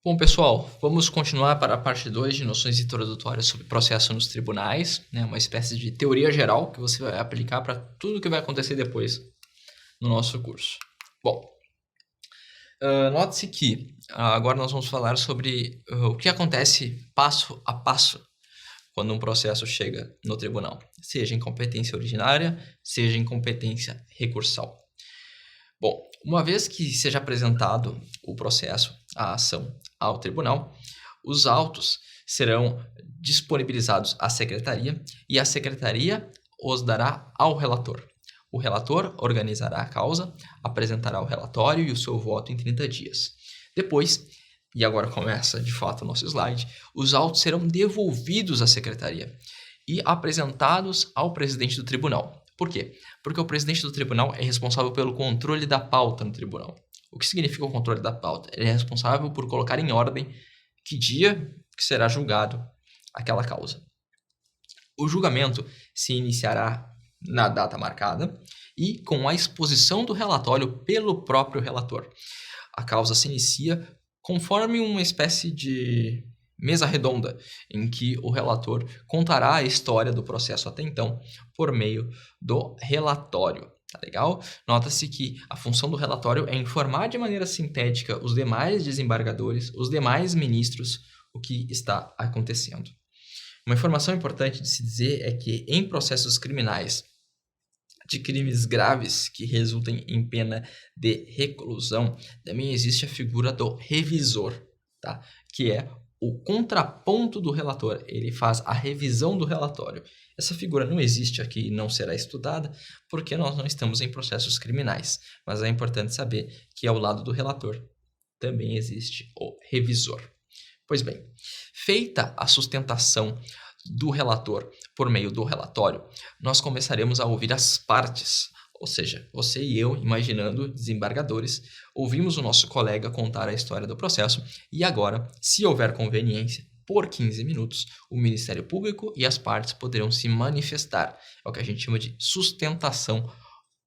Bom, pessoal, vamos continuar para a parte 2 de noções introdutórias sobre processo nos tribunais, né? Uma espécie de teoria geral que você vai aplicar para tudo que vai acontecer depois no nosso curso. Bom, note-se que agora nós vamos falar sobre o que acontece passo a passo quando um processo chega no tribunal, seja em competência originária, seja em competência recursal. Bom, uma vez que seja apresentado o processo, a ação ao tribunal, os autos serão disponibilizados à secretaria e a secretaria os dará ao relator. O relator organizará a causa, apresentará o relatório e o seu voto em 30 dias. Depois, e agora começa de fato o nosso slide, os autos serão devolvidos à secretaria e apresentados ao presidente do tribunal. Por quê? Porque o presidente do tribunal é responsável pelo controle da pauta no tribunal. O que significa o controle da pauta? Ele é responsável por colocar em ordem que dia que será julgado aquela causa. O julgamento se iniciará na data marcada e com a exposição do relatório pelo próprio relator. A causa se inicia conforme uma espécie de mesa redonda, em que o relator contará a história do processo até então por meio do relatório. Tá legal? Nota-se que a função do relatório é informar de maneira sintética os demais desembargadores, os demais ministros, o que está acontecendo. Uma informação importante de se dizer é que em processos criminais de crimes graves que resultem em pena de reclusão, também existe a figura do revisor, tá? Que é o contraponto do relator, ele faz a revisão do relatório. Essa figura não existe aqui e não será estudada porque nós não estamos em processos criminais, mas é importante saber que ao lado do relator também existe o revisor. Pois bem, feita a sustentação do relator por meio do relatório, nós começaremos a ouvir as partes. Ou seja, você e eu, imaginando desembargadores, ouvimos o nosso colega contar a história do processo e agora, se houver conveniência, por 15 minutos, o Ministério Público e as partes poderão se manifestar. É o que a gente chama de sustentação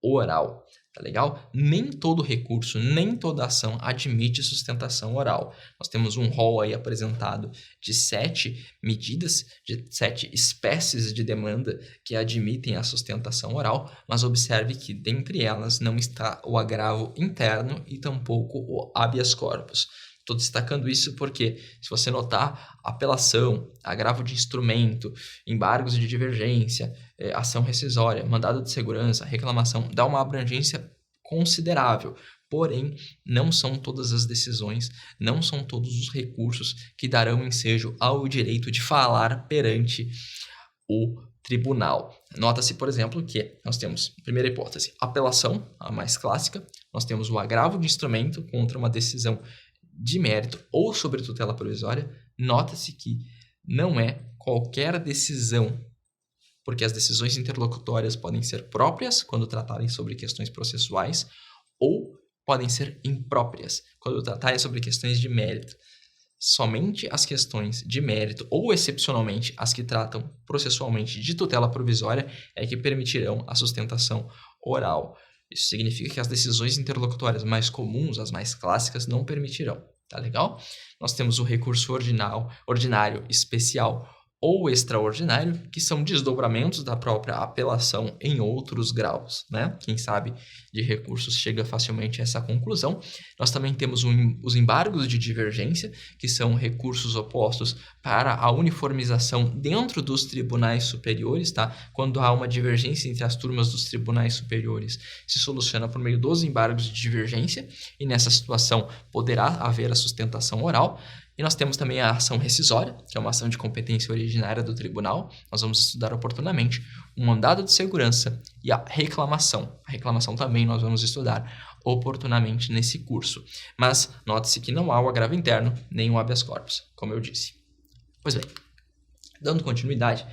oral. Tá legal? Nem todo recurso, nem toda ação admite sustentação oral. Nós temos um rol aí apresentado de 7 medidas, de 7 espécies de demanda que admitem a sustentação oral, mas observe que dentre elas não está o agravo interno e tampouco o habeas corpus. Estou destacando isso porque, se você notar, apelação, agravo de instrumento, embargos de divergência, ação rescisória, mandado de segurança, reclamação, dá uma abrangência considerável. Porém, não são todas as decisões, não são todos os recursos que darão ensejo ao direito de falar perante o tribunal. Nota-se, por exemplo, que nós temos, primeira hipótese, apelação, a mais clássica, nós temos o agravo de instrumento contra uma decisão de mérito ou sobre tutela provisória. Nota-se que não é qualquer decisão, porque as decisões interlocutórias podem ser próprias quando tratarem sobre questões processuais ou podem ser impróprias quando tratarem sobre questões de mérito. Somente as questões de mérito ou, excepcionalmente, as que tratam processualmente de tutela provisória é que permitirão a sustentação oral. Isso significa que as decisões interlocutórias mais comuns, as mais clássicas, não permitirão. Tá legal? Nós temos o recurso ordinário, especial ou extraordinário, que são desdobramentos da própria apelação em outros graus, né? Quem sabe de recursos chega facilmente a essa conclusão. Nós também temos os embargos de divergência, que são recursos opostos para a uniformização dentro dos tribunais superiores, tá? Quando há uma divergência entre as turmas dos tribunais superiores, se soluciona por meio dos embargos de divergência, e nessa situação poderá haver a sustentação oral. E nós temos também a ação rescisória, que é uma ação de competência originária do tribunal. Nós vamos estudar oportunamente o mandado de segurança e a reclamação. A reclamação também nós vamos estudar oportunamente nesse curso. Mas note-se que não há o agravo interno, nem o habeas corpus, como eu disse. Pois bem, dando continuidade,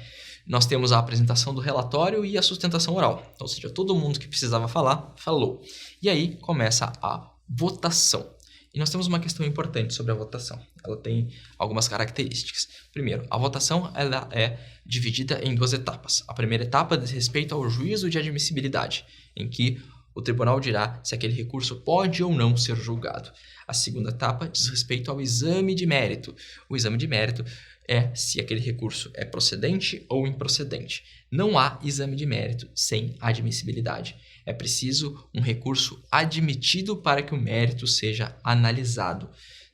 nós temos a apresentação do relatório e a sustentação oral. Ou seja, todo mundo que precisava falar, falou. E aí começa a votação. E nós temos uma questão importante sobre a votação. Ela tem algumas características. Primeiro, a votação ela é dividida em 2 etapas. A primeira etapa diz respeito ao juízo de admissibilidade, em que O tribunal dirá se aquele recurso pode ou não ser julgado. A segunda etapa diz respeito ao exame de mérito. O exame de mérito é se aquele recurso é procedente ou improcedente. Não há exame de mérito sem admissibilidade. É preciso um recurso admitido para que o mérito seja analisado.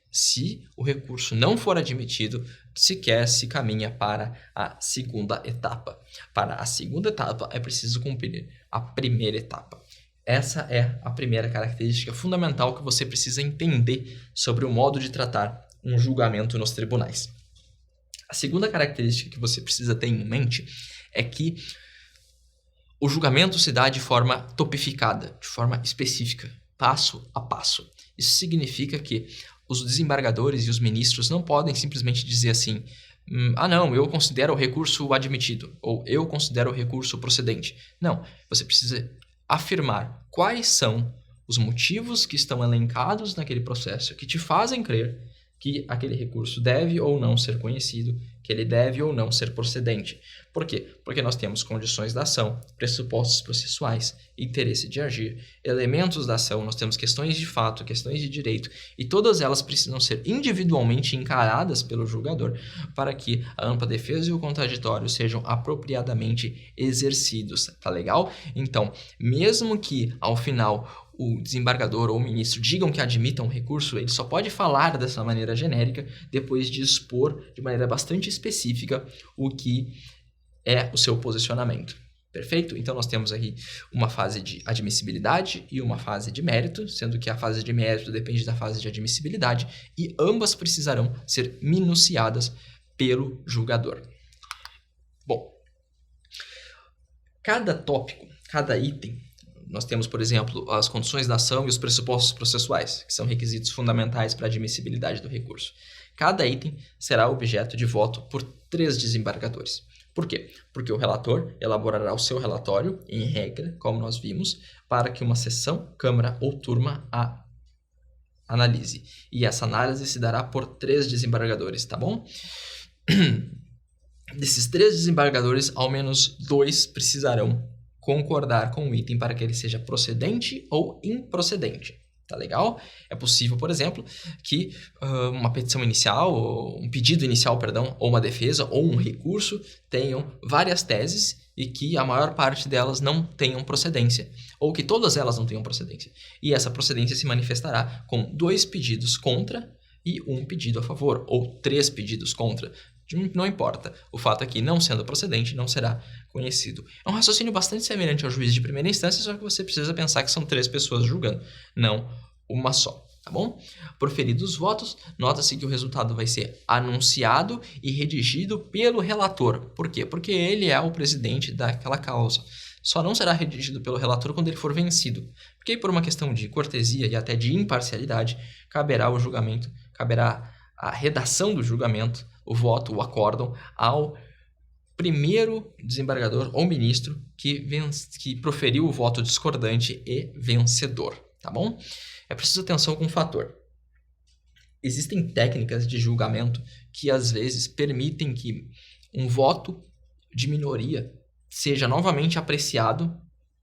Se o recurso não for admitido, sequer se caminha para a segunda etapa. Para a segunda etapa, é preciso cumprir a primeira etapa. Essa é a primeira característica fundamental que você precisa entender sobre o modo de tratar um julgamento nos tribunais. A segunda característica que você precisa ter em mente é que o julgamento se dá de forma topificada, de forma específica, passo a passo. Isso significa que os desembargadores e os ministros não podem simplesmente dizer assim: não, eu considero o recurso admitido, ou eu considero o recurso procedente. Não, você precisa afirmar quais são os motivos que estão elencados naquele processo que te fazem crer que aquele recurso deve ou não ser conhecido, que ele deve ou não ser procedente. Por quê? Porque nós temos condições da ação, pressupostos processuais, interesse de agir, elementos da ação, nós temos questões de fato, questões de direito, e todas elas precisam ser individualmente encaradas pelo julgador para que a ampla defesa e o contraditório sejam apropriadamente exercidos. Tá legal? Então, mesmo que ao final o desembargador ou o ministro digam que admitam o recurso, ele só pode falar dessa maneira genérica depois de expor de maneira bastante específica o que é o seu posicionamento. Perfeito? Então, nós temos aqui uma fase de admissibilidade e uma fase de mérito, sendo que a fase de mérito depende da fase de admissibilidade e ambas precisarão ser minuciadas pelo julgador. Bom, cada tópico, cada item, nós temos, por exemplo, as condições da ação e os pressupostos processuais, que são requisitos fundamentais para a admissibilidade do recurso. Cada item será objeto de voto por 3 desembargadores. Por quê? Porque o relator elaborará o seu relatório, em regra, como nós vimos, para que uma sessão, câmara ou turma a analise. E essa análise se dará por 3 desembargadores, tá bom? Desses 3 desembargadores, ao menos 2 precisarão concordar com o item para que ele seja procedente ou improcedente. Tá legal? É possível, por exemplo, que uma petição inicial, ou um pedido inicial, perdão, ou uma defesa, ou um recurso tenham várias teses e que a maior parte delas não tenham procedência, ou que todas elas não tenham procedência. E essa procedência se manifestará com 2 pedidos contra e 1 pedido a favor, ou 3 pedidos contra. Não importa. O fato é que, não sendo procedente, não será conhecido. É um raciocínio bastante semelhante ao juiz de primeira instância, só que você precisa pensar que são 3 pessoas julgando, não uma só, tá bom? Proferidos os votos, nota-se que o resultado vai ser anunciado e redigido pelo relator. Por quê? Porque ele é o presidente daquela causa. Só não será redigido pelo relator quando ele for vencido. Porque por uma questão de cortesia e até de imparcialidade, caberá o julgamento, caberá a redação do julgamento, o voto, o acórdão, ao primeiro desembargador ou ministro que proferiu o voto discordante e vencedor, tá bom? É preciso atenção com um fator. Existem técnicas de julgamento que às vezes permitem que um voto de minoria seja novamente apreciado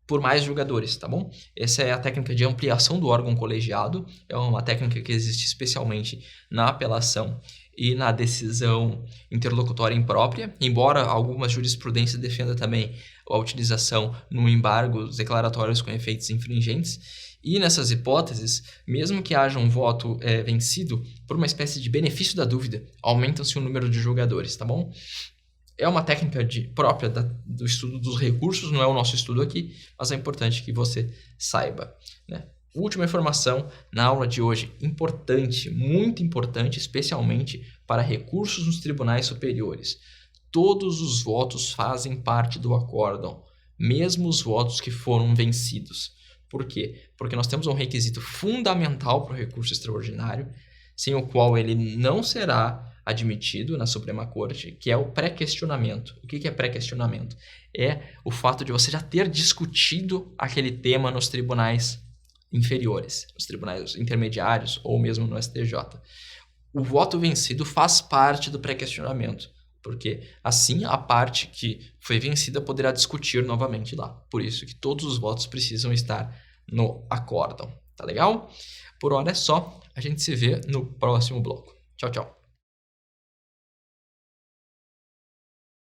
por mais julgadores, tá bom? Essa é a técnica de ampliação do órgão colegiado, é uma técnica que existe especialmente na apelação e na decisão interlocutória imprópria, embora algumas jurisprudências defendam também a utilização no embargo dos declaratórios com efeitos infringentes. E nessas hipóteses, mesmo que haja um voto vencido por uma espécie de benefício da dúvida, aumenta-se o número de julgadores, tá bom? É uma técnica própria do estudo dos recursos, não é o nosso estudo aqui, mas é importante que você saiba, né? Última informação na aula de hoje, importante, muito importante, especialmente para recursos nos tribunais superiores. Todos os votos fazem parte do acórdão, mesmo os votos que foram vencidos. Por quê? Porque nós temos um requisito fundamental para o recurso extraordinário, sem o qual ele não será admitido na Suprema Corte, que é o pré-questionamento. O que é pré-questionamento? É o fato de você já ter discutido aquele tema nos tribunais inferiores, nos tribunais intermediários ou mesmo no STJ. O voto vencido faz parte do pré-questionamento, porque assim a parte que foi vencida poderá discutir novamente lá. Por isso que todos os votos precisam estar no acórdão, tá legal? Por hora é só, a gente se vê no próximo bloco. Tchau, tchau.